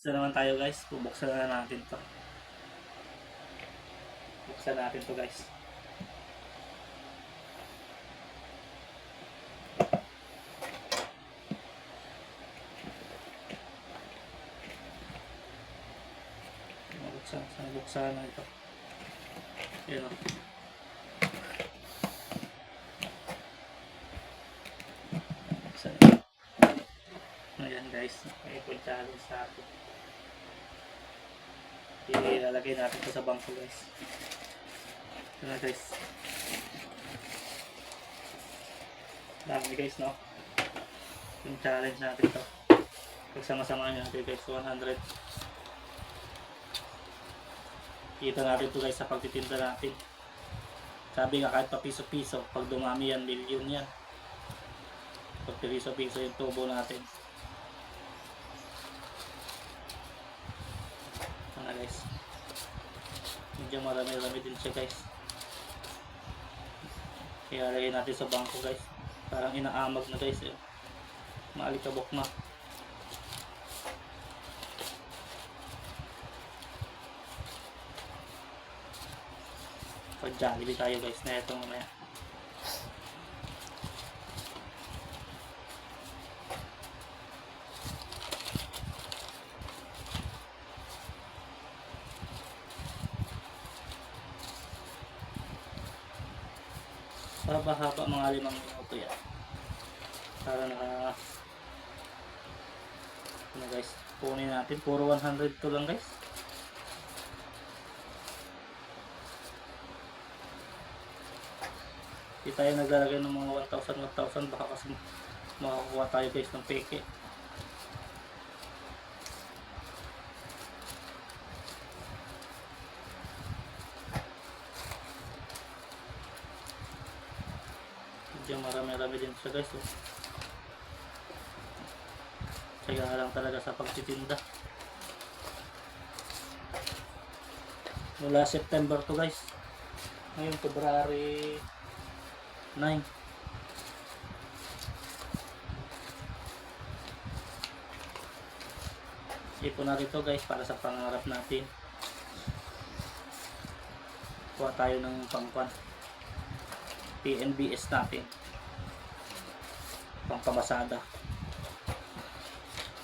Buksan naman tayo guys. Bubuksan na natin to. Buksan natin to guys. Buksan na ito. Ayan o. Buksan. Ayan guys. May food challenge sa atin. Ilalagay natin ito sa bangko guys. Ito na guys. Dami guys no. Yung challenge natin ito. Pagsama-sama natin guys. 100. Kita natin ito guys sa pagtitinda natin. Sabi nga kahit pa piso-piso, pag dumami yan, milyon yan. Pag piso-piso yung tubo natin. Ano guys. Medyo marami-rami din siya guys. Kaya lagay natin sa bangko guys. Parang inaamag na guys. Maalikabok na. Pag-Jollibee tayo guys na ito mamaya. Haba-haba mga 5 minuto yan. Para na ano guys, punin natin. Puro 100 to lang guys. Hindi tayo naglalagay ng mga 1,000 baka kasi makakuha tayo guys ng peke. Medyo marami-rami din siya guys. Kaya lang talaga sa pagtitinda. Mula September to guys. Ngayon February 9. Ipon natin ito guys para sa pangarap natin. Kuha tayo ng pangpan PNBS natin, pangpamasada.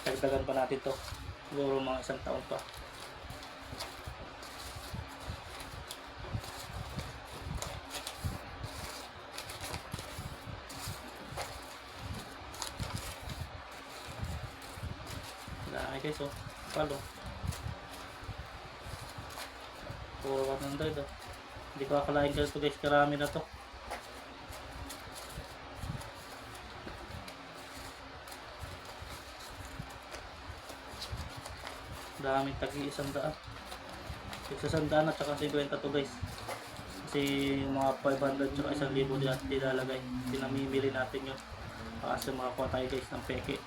Dagdagan pa natin to siguro mga 1 taon pa. Guys, oh, palo. Puro 100 oh. Hindi ko akalain ganito guys, karami na to. Daming tagi 100. 100 at saka 50 to guys. Kasi mga 500 tsaka 1,000 din natin nilalagay. Pinamimili natin yun. Kasi makakuha tayo guys ng peke.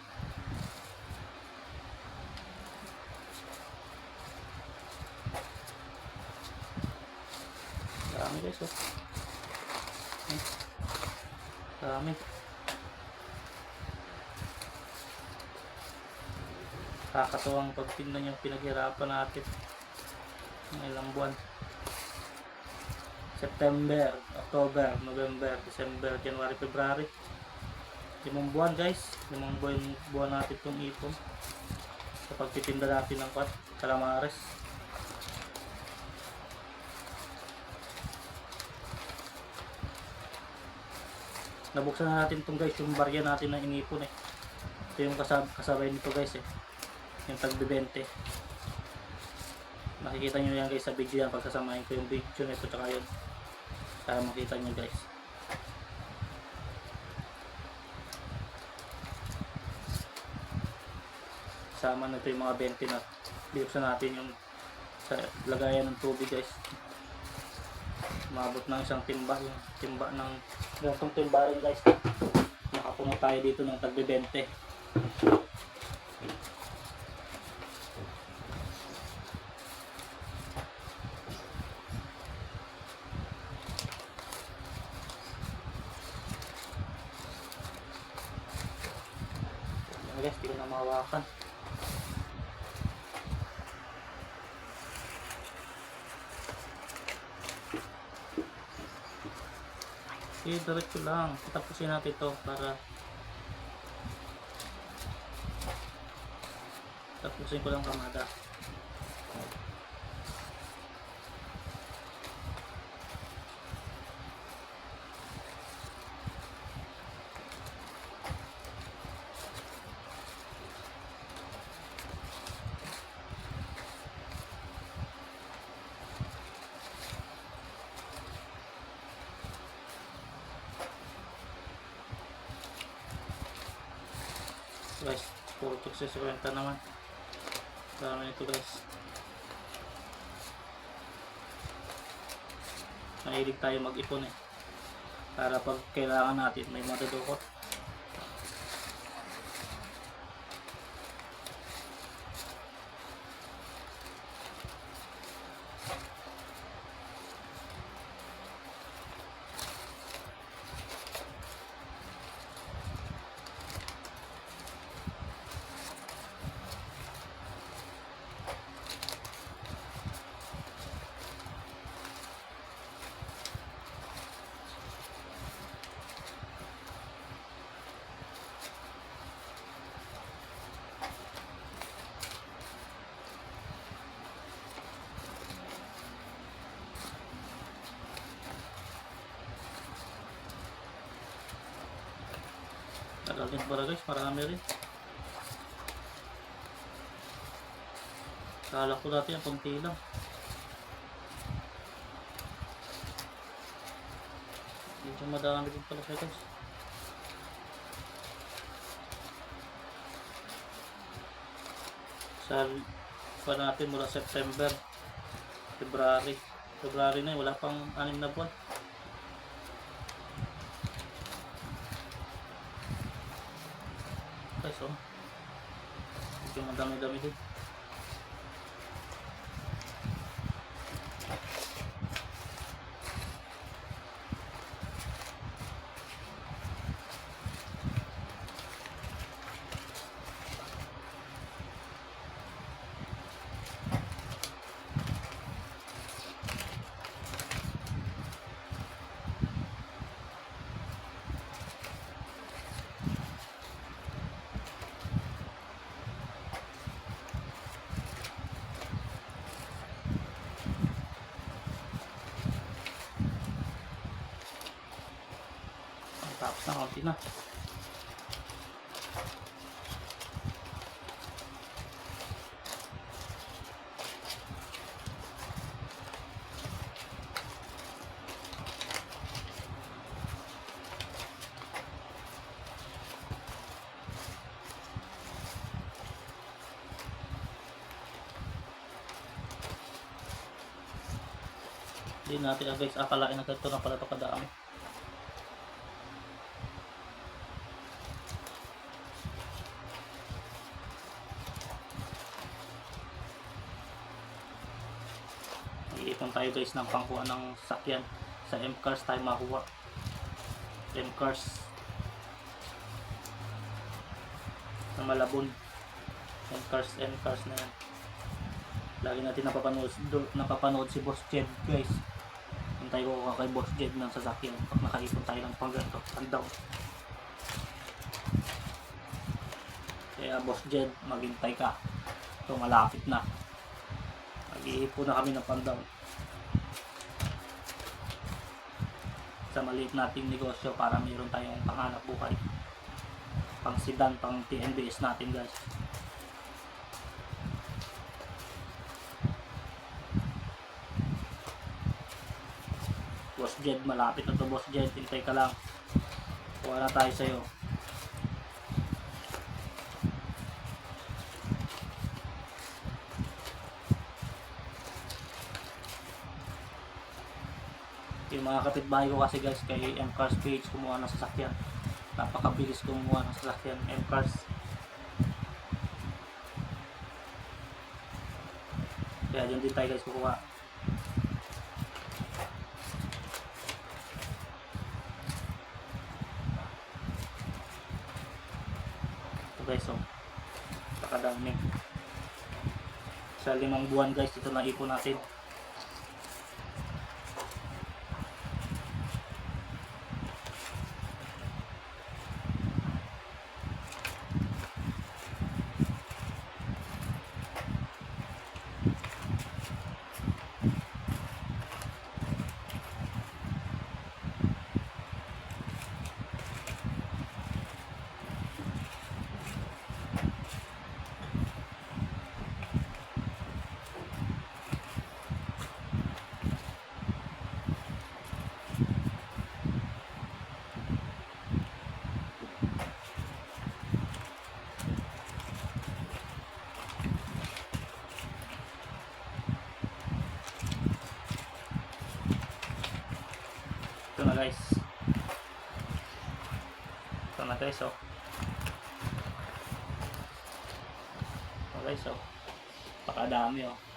Dami guys oh. Dami. Kakatuwang pagtingnan yung pinaghirapan natin ng ilang buwan. September, October, November, December, January, February. 5 buwan guys. 5 buwan natin itong ipon sa pagtitinda natin ng calamares. Nabuksan na natin itong guys, yung barya natin na inipon eh. Ito yung kasabay nito guys eh. Yung tagbe-20. Makikita nyo yan guys sa video yan. Pagsasamahin ko yung video nito tsaka yun. Para makita nyo guys. Kasama na ito yung mga 20 na buksan natin yung sa lagayan ng tubig guys. Umabot ng isang timba. Yung timba ng ganitong timba rin guys. Nakapuno tayo dito ng tagbe-20. Guys, hindi ko na mahawakan. diretso lang. Tapusin natin to para tapusin ko lang kamada. Guys, puro success kwenta naman. Dami nito guys. Mahilig tayo mag-ipon eh. Para pag kailangan natin may matudukot. Tagal din pala guys, marami rin. Kala ko dati ang konti lang. Medyo madami din pala siya guys. Sa pa natin mula September, February na, wala pang 6 na buwan. Guys, oh. Medyo madami-dami din. Tapos na, konti na. Hindi natin guys, akalain na ito na pala ito kadami. Iipon tayo guys ng pangkuha ng sakyan. Sa M-Cars tayo makuha. M-Cars na Malabon. M-Cars na yan. Lagi natin napapanood si Boss Jed guys. Hintay ko kay Boss Jed ng sasakyan pag nakaipon tayo ng pangganto, pandaw. Kaya Boss Jed, maghintay ka. Ito malapit na. Mag-iipon na kami ng pandaw. Sa maliit nating negosyo para mayroon tayong panghanap buhay. Pang sedan, pang TNBS natin guys. Boss Jed, malapit na to Boss Jed, hintay ka lang. Kuha na tayo sa'yo. Yung mga kapitbahay ko kasi guys, kay M-Cars page kumuha ng sasakyan. Napakabilis kumuha ng sasakyan M-Cars. Kaya dyan din tayo guys kukuha. Ito guys, oh, napakadami. Sa 5 buwan guys, ito na ipon natin. guys, oh. Guys, oh. Pakadami, oh.